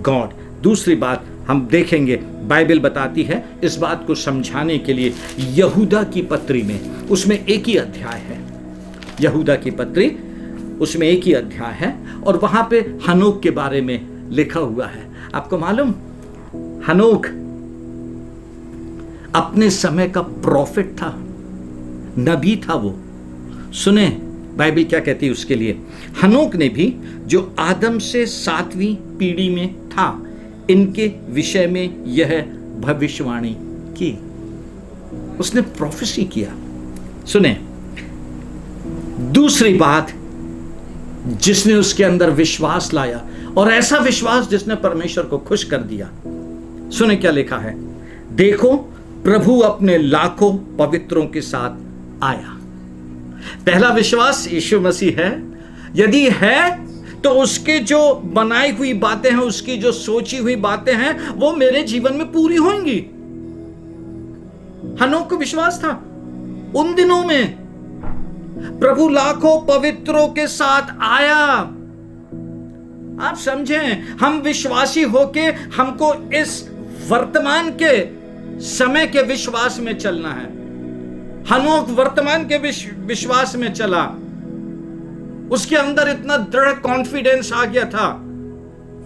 गॉड। दूसरी बात हम देखेंगे, बाइबल बताती है इस बात को समझाने के लिए, यहूदा की पत्री में, उसमें एक ही अध्याय है। यहूदा की पत्री, उसमें एक ही अध्याय है, और वहां पे हनोक के बारे में लिखा हुआ है। आपको मालूम, हनोक अपने समय का प्रॉफिट था, नबी था वो। सुने बाइबल क्या कहती है उसके लिए। हनोक ने भी जो आदम से 7वीं पीढ़ी में था, इनके विषय में यह भविष्यवाणी की। उसने प्रोफेसी किया। सुने, दूसरी बात जिसने उसके अंदर विश्वास लाया, और ऐसा विश्वास जिसने परमेश्वर को खुश कर दिया। सुने क्या लिखा है। देखो प्रभु अपने लाखों पवित्रों के साथ आया। पहला विश्वास यीशु मसीह है। यदि है तो उसके जो बनाई हुई बातें हैं, उसकी जो सोची हुई बातें हैं, वो मेरे जीवन में पूरी होंगी। हनोक को विश्वास था उन दिनों में। प्रभु लाखों पवित्रों के साथ आया। आप समझें, हम विश्वासी होके हमको इस वर्तमान के समय के विश्वास में चलना है। हनोक वर्तमान के विश्वास में चला, उसके अंदर इतना दृढ़ कॉन्फिडेंस आ गया था,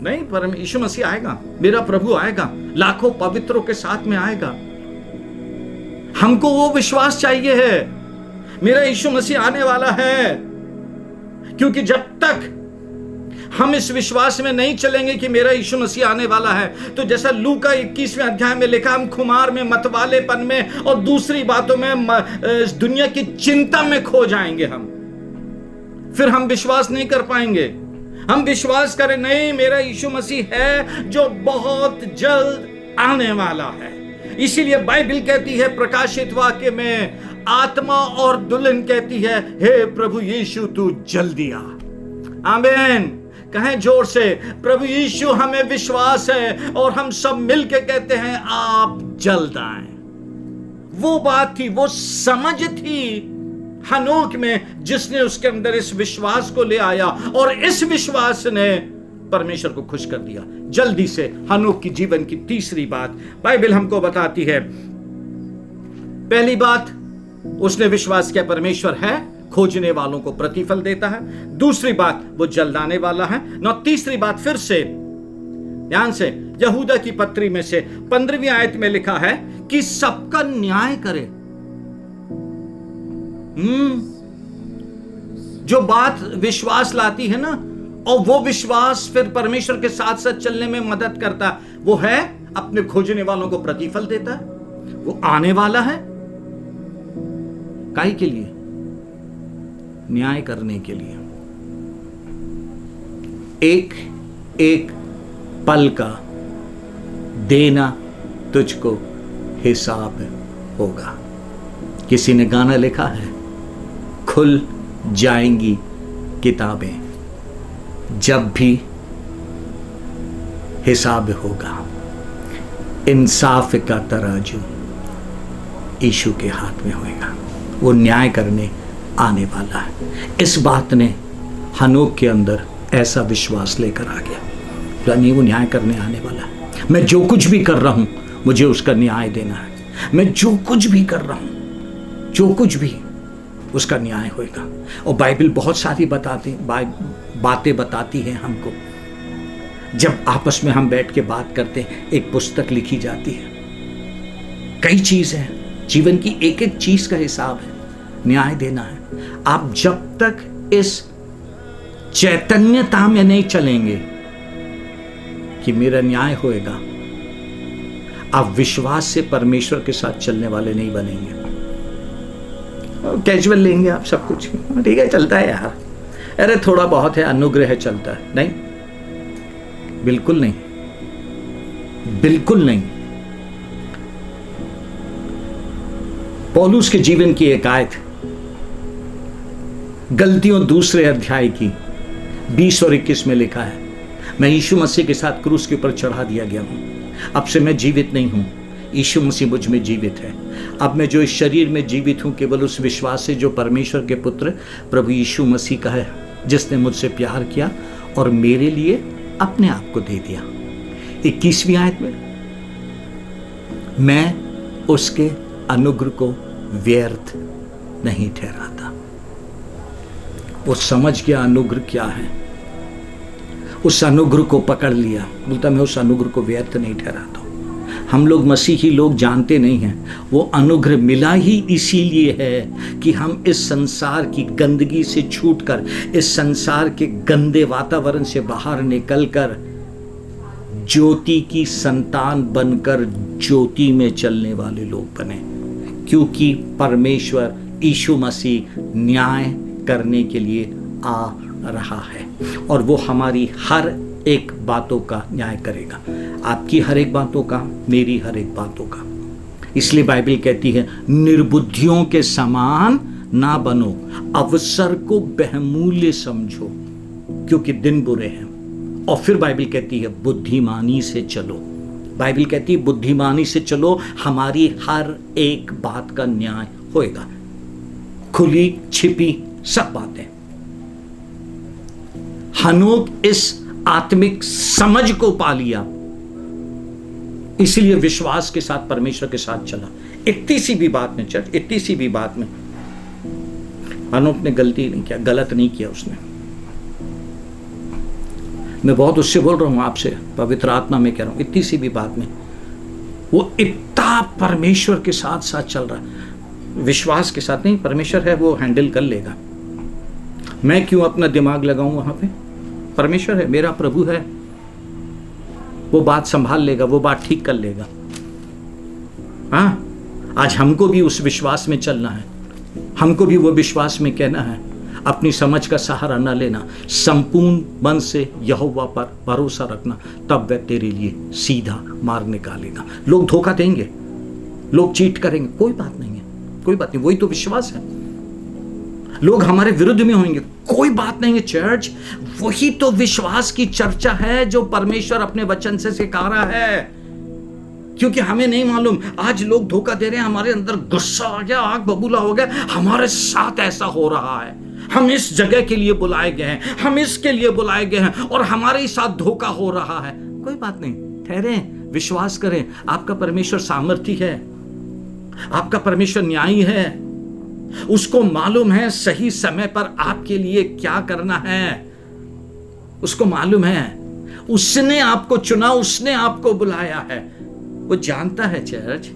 नहीं परम यीशु मसीह आएगा, मेरा प्रभु आएगा, लाखों पवित्रों के साथ में आएगा। हमको वो विश्वास चाहिए है, मेरा यीशु मसीह आने वाला है। क्योंकि जब तक हम इस विश्वास में नहीं चलेंगे कि मेरा यीशु मसीह आने वाला है, तो जैसा लूका 21वें अध्याय में लिखा, हम खुमार में, मतवालेपन में और दूसरी बातों में, इस दुनिया की चिंता में खो जाएंगे। फिर हम विश्वास नहीं कर पाएंगे। हम विश्वास करें, नहीं, मेरा यीशु मसीह है जो बहुत जल्द आने वाला है। इसीलिए बाइबल कहती है प्रकाशित वाक्य में, आत्मा और दुल्हन कहती है, हे प्रभु यीशु तू जल्दी आ। आमीन। कहें जोर से, प्रभु यीशु हमें विश्वास है और हम सब मिलके कहते हैं आप जल्द आए। वो बात थी, वो समझ थी हनोक में, जिसने उसके अंदर इस विश्वास को ले आया और इस विश्वास ने परमेश्वर को खुश कर दिया। जल्दी से हनोक की जीवन की तीसरी बात बाइबल हमको बताती है। पहली बात, उसने विश्वास किया परमेश्वर है, खोजने वालों को प्रतिफल देता है। दूसरी बात, वो जल्द आने वाला है। तीसरी बात, फिर से ध्यान से, यहूदा की पत्री में से 15वीं आयत में लिखा है कि सबका न्याय करे। जो बात विश्वास लाती है ना, और वो विश्वास फिर परमेश्वर के साथ साथ चलने में मदद करता, वो है अपने खोजने वालों को प्रतिफल देता है। वो आने वाला है काहे के लिए? न्याय करने के लिए। एक एक पल का देना तुझको हिसाब होगा। किसी ने गाना लिखा है, खुल जाएंगी किताबें जब भी हिसाब होगा। इंसाफ का तराजू यीशु के हाथ में होगा। वो न्याय करने आने वाला है। इस बात ने हनोक के अंदर ऐसा विश्वास लेकर आ गया, यानी वो न्याय करने आने वाला है। मैं जो कुछ भी कर रहा हूं, मुझे उसका न्याय देना है। मैं जो कुछ भी कर रहा हूं, जो कुछ भी, उसका न्याय होगा। और बाइबल बहुत सारी बातें बताती है हमको। जब आपस में हम बैठ के बात करते हैं, एक पुस्तक लिखी जाती है। कई चीज़ है, जीवन की एक एक चीज का हिसाब है, न्याय देना है। आप जब तक इस चैतन्यता में नहीं चलेंगे कि मेरा न्याय होएगा, आप विश्वास से परमेश्वर के साथ चलने वाले नहीं बनेंगे। कैजुअल लेंगे आप सब कुछ, ठीक है चलता है यार, अरे थोड़ा बहुत है, अनुग्रह है, चलता है। नहीं, बिल्कुल नहीं, बिल्कुल नहीं। पौलुस के जीवन की एक आयत, गलतियों 2 अध्याय की 20 और 21 में लिखा है, मैं यीशु मसीह के साथ क्रूस के ऊपर चढ़ा दिया गया हूं। अब से मैं जीवित नहीं हूं, यीशु मसीह मुझ में जीवित है। अब मैं जो इस शरीर में जीवित हूं, केवल उस विश्वास से जो परमेश्वर के पुत्र प्रभु यीशु मसीह का है, जिसने मुझसे प्यार किया और मेरे लिए अपने आप को दे दिया। 21वीं आयत में, मैं उसके अनुग्रह को व्यर्थ नहीं ठहराता। वो समझ गया अनुग्रह क्या है, उस अनुग्रह को पकड़ लिया, बोलता मैं उस अनुग्रह को व्यर्थ नहीं ठहराता। हम लोग मसीही लोग जानते नहीं हैं, वो अनुग्रह मिला ही इसीलिए है कि हम इस संसार की गंदगी से छूटकर, इस संसार के गंदे वातावरण से बाहर निकलकर ज्योति की संतान बनकर ज्योति में चलने वाले लोग बने। क्योंकि परमेश्वर यीशु मसीह न्याय करने के लिए आ रहा है और वो हमारी हर एक बातों का न्याय करेगा, आपकी हर एक बातों का, मेरी हर एक बातों का। इसलिए बाइबल कहती है, निर्बुद्धियों के समान ना बनो, अवसर को बहुमूल्य समझो क्योंकि दिन बुरे हैं। और फिर बाइबल कहती है बुद्धिमानी से चलो। बाइबल कहती है बुद्धिमानी से चलो, हमारी हर एक बात का न्याय होएगा। खुली छिपी सब बातें। हनोक इस आत्मिक समझ को पा लिया, इसलिए विश्वास के साथ परमेश्वर के साथ चला। इतनी सी भी बात में चर्च, इतनी सी भी बात में हनोक ने गलती नहीं किया, गलत नहीं किया उसने। मैं बहुत उससे बोल रहा हूं आपसे, पवित्र आत्मा में कह रहा हूं, इतनी सी भी बात में वो इतना परमेश्वर के साथ साथ चल रहा है। विश्वास के साथ नहीं, परमेश्वर है वो हैंडल कर लेगा। मैं क्यों अपना दिमाग लगाऊं वहां पे? परमेश्वर है, मेरा प्रभु है, वो बात संभाल लेगा, वो बात ठीक कर लेगा। हाँ, आज हमको भी उस विश्वास में चलना है, हमको भी वो विश्वास में कहना है, अपनी समझ का सहारा न लेना, संपूर्ण मन से यहोवा पर भरोसा रखना, तब वह तेरे लिए सीधा मार्ग निकालेगा। लोग धोखा देंगे, लोग चीट करेंगे, कोई बात नहीं है, कोई बात नहीं, वही तो विश्वास है। लोग हमारे विरुद्ध में होंगे, कोई बात नहीं है चर्च, वही तो विश्वास की चर्चा है जो परमेश्वर अपने वचन से सिखा रहा है। क्योंकि हमें नहीं मालूम, आज लोग धोखा दे रहे हैं, हमारे अंदर गुस्सा आ गया, आग बबूला हो गया, हमारे साथ ऐसा हो रहा है, हम इस जगह के लिए बुलाए गए हैं, हम इसके लिए बुलाए गए हैं और हमारे ही साथ धोखा हो रहा है। कोई बात नहीं, ठहरे, विश्वास करें, आपका परमेश्वर सामर्थी है, आपका परमेश्वर न्यायी है, उसको मालूम है सही समय पर आपके लिए क्या करना है, उसको मालूम है, उसने आपको चुना, उसने आपको बुलाया है, वो जानता है चर्च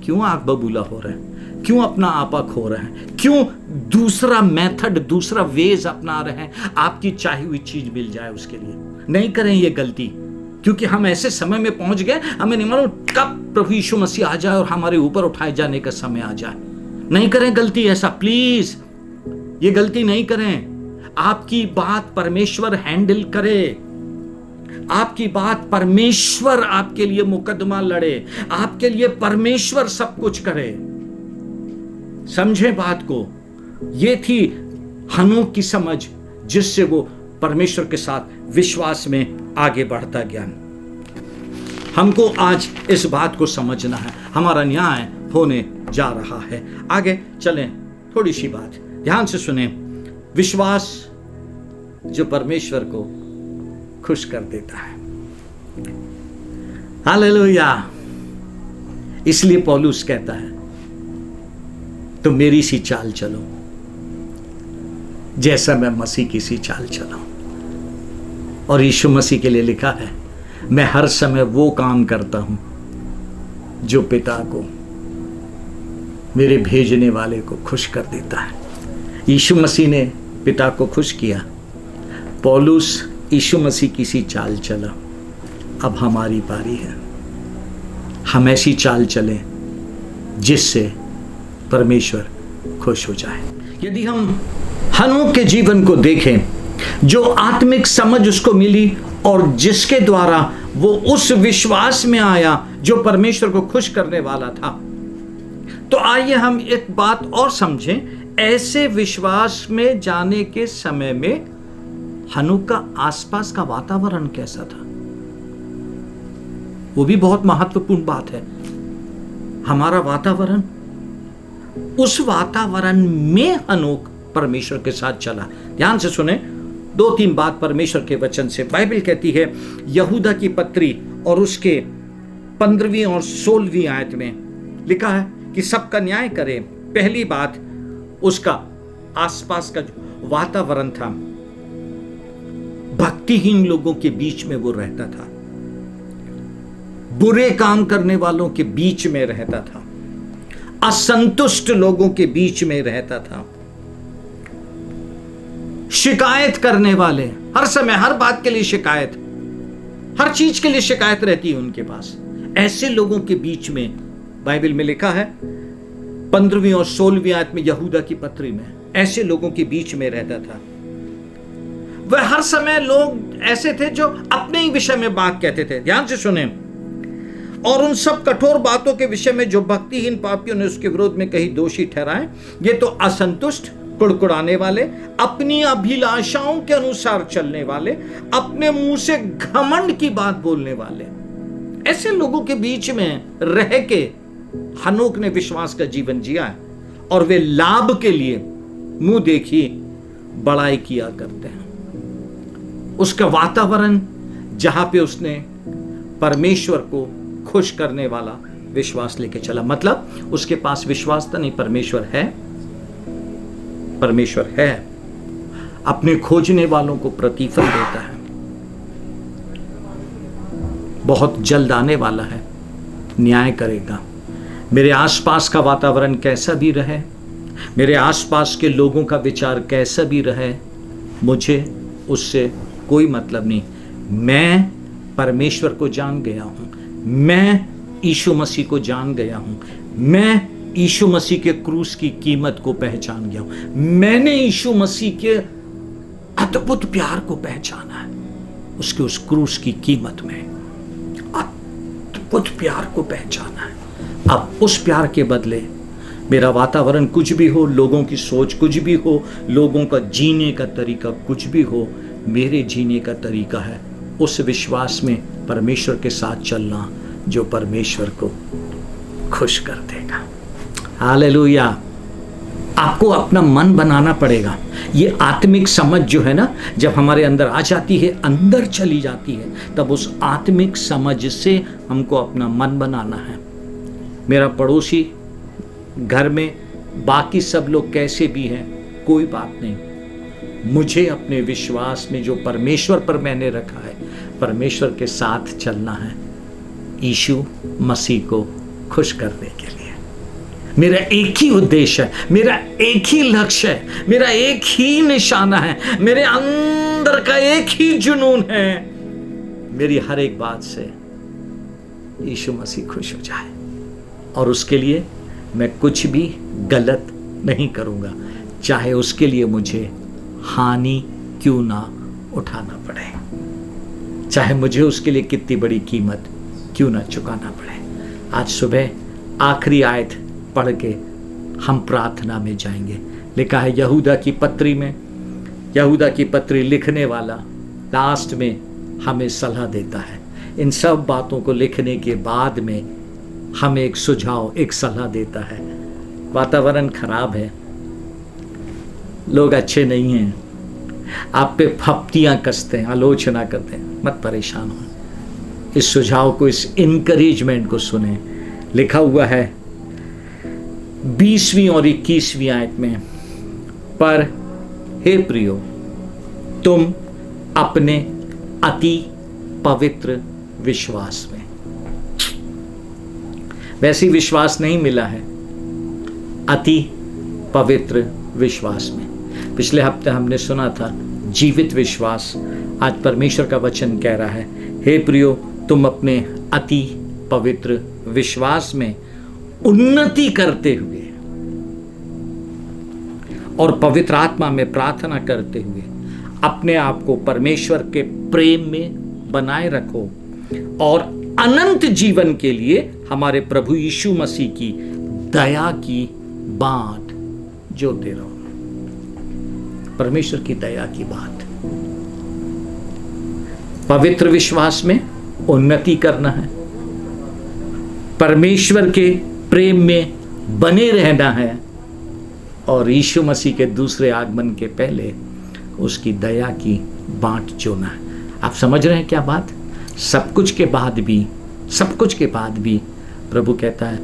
क्यों आग बबूला हो रहा है, क्यों अपना आपा खो रहे हैं, क्यों दूसरा मेथड, दूसरा वेज अपना रहे हैं, आपकी चाही हुई चीज मिल जाए उसके लिए। नहीं करें ये गलती, क्योंकि हम ऐसे समय में पहुंच गए, हमें नहीं मालूम कब प्रभु यीशु मसीह आ जाए और हमारे ऊपर उठाए जाने का समय आ जाए। नहीं करें गलती ऐसा, प्लीज ये गलती नहीं करें। आपकी बात परमेश्वर हैंडल करे, आपकी बात परमेश्वर आपके लिए मुकदमा लड़े, आपके लिए परमेश्वर सब कुछ करे। समझे बात को? ये थी हनोक की समझ, जिससे वो परमेश्वर के साथ विश्वास में आगे बढ़ता गया। हमको आज इस बात को समझना है, हमारा न्याय होने जा रहा है। आगे चलें, थोड़ी सी बात ध्यान से सुने। विश्वास जो परमेश्वर को खुश कर देता है। हालेलुया। इसलिए पौलुस कहता है, तो मेरी सी चाल चलो जैसा मैं मसीह की सी चाल चला। और यीशु मसीह के लिए लिखा है, मैं हर समय वो काम करता हूं जो पिता को, मेरे भेजने वाले को खुश कर देता है। यीशु मसीह ने पिता को खुश किया, पौलुस यीशु मसीह की सी चाल चला। अब हमारी बारी है, हम ऐसी चाल चलें जिससे परमेश्वर खुश हो जाए। यदि हम हनोक के जीवन को देखें, जो आत्मिक समझ उसको मिली और जिसके द्वारा वो उस विश्वास में आया जो परमेश्वर को खुश करने वाला था, तो आइए हम एक बात और समझें। ऐसे विश्वास में जाने के समय में हनोक का आसपास का वातावरण कैसा था, वो भी बहुत महत्वपूर्ण बात है। हमारा वातावरण, उस वातावरण में हनोक परमेश्वर के साथ चला। ध्यान से सुने, 2-3 बात परमेश्वर के वचन से। बाइबल कहती है, यहूदा की पत्री और उसके 15वीं और 16वीं आयत में लिखा है कि सबका न्याय करे। पहली बात, उसका आसपास का जो वातावरण था, भक्तिहीन लोगों के बीच में वो रहता था, बुरे काम करने वालों के बीच में रहता था, असंतुष्ट लोगों के बीच में रहता था, शिकायत करने वाले, हर समय हर बात के लिए शिकायत, हर चीज के लिए शिकायत रहती है उनके पास। ऐसे लोगों के बीच में बाइबल में लिखा है 15वीं और 16वीं आयत में, यहूदा की पत्री में, ऐसे लोगों के बीच में रहता था। वह हर समय लोग ऐसे थे जो अपने ही विषय में बात कहते थे। ध्यान से सुने, और उन सब कठोर बातों के विषय में जो भक्तिहीन पापियों ने उसके विरोध में कही दोषी ठहराए। ये तो असंतुष्ट, कुड़कुड़ाने वाले, अपनी अभिलाषाओं के अनुसार चलने वाले, अपने मुंह से घमंड की बात बोलने वाले, ऐसे लोगों के बीच में रह के हनोक ने विश्वास का जीवन जिया है। और वे लाभ के लिए मुंह देखी बड़ाई किया करते हैं। उसका वातावरण जहां पे उसने परमेश्वर को खुश करने वाला विश्वास लेके चला, मतलब उसके पास विश्वास तो नहीं, परमेश्वर है, परमेश्वर है, अपने खोजने वालों को प्रतिफल देता है, बहुत जल्द आने वाला है, न्याय करेगा। मेरे आसपास का वातावरण कैसा भी रहे, मेरे आसपास के लोगों का विचार कैसा भी रहे, मुझे उससे कोई मतलब नहीं। मैं परमेश्वर को जान गया हूं, मैं यीशु मसीह को जान गया हूं, मैं यीशु मसीह के क्रूस की कीमत को पहचान गया हूं, मैंने यीशु मसीह के अद्भुत प्यार को पहचाना है, उसके उस क्रूस की कीमत में अद्भुत प्यार को पहचाना है। अब उस प्यार के बदले मेरा वातावरण कुछ भी हो, लोगों की सोच कुछ भी हो, लोगों का जीने का तरीका कुछ भी हो, मेरे जीने का तरीका है उस विश्वास में परमेश्वर के साथ चलना जो परमेश्वर को खुश कर देगा। हालेलुया। आपको अपना मन बनाना पड़ेगा। ये आत्मिक समझ जो है ना, जब हमारे अंदर आ जाती है, अंदर चली जाती है, तब उस आत्मिक समझ से हमको अपना मन बनाना है। मेरा पड़ोसी, घर में बाकी सब लोग कैसे भी हैं, कोई बात नहीं, मुझे अपने विश्वास में जो परमेश्वर पर मैंने रखा है, परमेश्वर के साथ चलना है, यीशु मसीह को खुश करने के लिए। मेरा एक ही उद्देश्य है, मेरा एक ही लक्ष्य है, मेरा एक ही निशाना है, मेरे अंदर का एक ही जुनून है, मेरी हर एक बात से यीशु मसीह खुश हो जाए। और उसके लिए मैं कुछ भी गलत नहीं करूंगा, चाहे उसके लिए मुझे हानि क्यों ना उठाना पड़े, चाहे मुझे उसके लिए कितनी बड़ी कीमत क्यों ना चुकाना पड़े। आज सुबह आखिरी आयत पढ़ के हम प्रार्थना में जाएंगे। लिखा है यहूदा की पत्री में, यहूदा की पत्री लिखने वाला लास्ट में हमें सलाह देता है। इन सब बातों को लिखने के बाद में हमें एक सुझाव, एक सलाह देता है। वातावरण खराब है, लोग अच्छे नहीं हैं, आप पे फप्तियां कसते हैं, आलोचना करते हैं, मत परेशान हो। इस सुझाव को, इस इनकरेजमेंट को सुने। लिखा हुआ है 20वीं और 21वीं आयत में, पर हे प्रियो, तुम अपने अति पवित्र विश्वास में, वैसी विश्वास नहीं मिला है, अति पवित्र विश्वास में। पिछले हफ्ते हमने सुना था जीवित विश्वास, आज परमेश्वर का वचन कह रहा है, हे प्रियो, तुम अपने अति पवित्र विश्वास में उन्नति करते हुए और पवित्र आत्मा में प्रार्थना करते हुए अपने आप को परमेश्वर के प्रेम में बनाए रखो और अनंत जीवन के लिए हमारे प्रभु यीशु मसीह की दया की बात जोते रहो। परमेश्वर की दया की बात, पवित्र विश्वास में उन्नति करना है, परमेश्वर के प्रेम में बने रहना है और यीशु मसीह के दूसरे आगमन के पहले उसकी दया की बांट जोना है। आप समझ रहे हैं क्या बात? सब कुछ के बाद भी प्रभु कहता है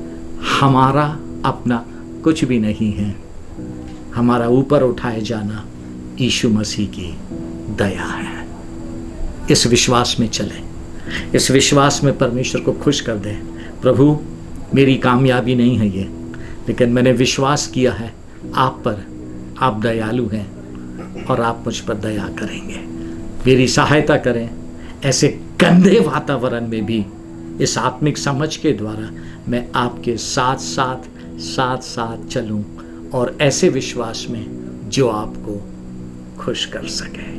हमारा अपना कुछ भी नहीं है, हमारा ऊपर उठाए जाना यीशु मसीह की दया है। इस विश्वास में चलें, इस विश्वास में परमेश्वर को खुश कर दें। प्रभु, मेरी कामयाबी नहीं है ये, लेकिन मैंने विश्वास किया है आप पर, आप दयालु हैं और आप मुझ पर दया करेंगे। मेरी सहायता करें, ऐसे गंदे वातावरण में भी इस आत्मिक समझ के द्वारा मैं आपके साथ साथ चलूं और ऐसे विश्वास में जो आपको खुश कर सके।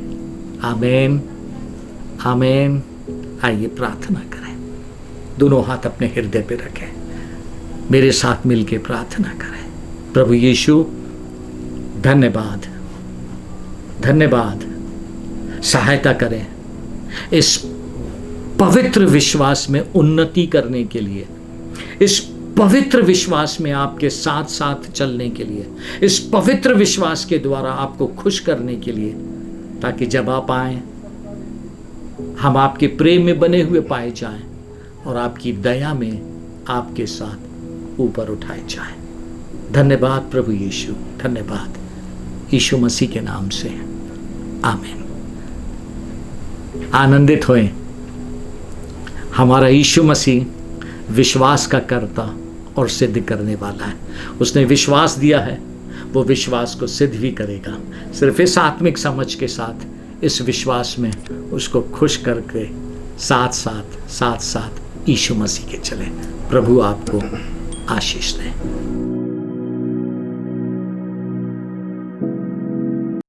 आमीन, आमीन। आइए प्रार्थना करें, दोनों हाथ अपने हृदय पे रखें, मेरे साथ मिलके प्रार्थना करें। प्रभु यीशु, धन्यवाद, धन्यवाद। सहायता करें इस पवित्र विश्वास में उन्नति करने के लिए, इस पवित्र विश्वास में आपके साथ साथ चलने के लिए, इस पवित्र विश्वास के द्वारा आपको खुश करने के लिए, ताकि जब आप आए हम आपके प्रेम में बने हुए पाए जाएं और आपकी दया में आपके साथ ऊपर उठाए जाएं। धन्यवाद प्रभु यीशु, धन्यवाद यीशु मसीह के नाम से, आमीन। आनंदित होएं। हमारा यीशु मसीह विश्वास का कर्ता और सिद्ध करने वाला है। उसने विश्वास दिया है, वो विश्वास को सिद्ध भी करेगा। सिर्फ इस आत्मिक समझ के साथ, इस विश्वास में उसको खुश करके साथ साथ यीशु मसीह के चले। प्रभु आपको आशीष दे।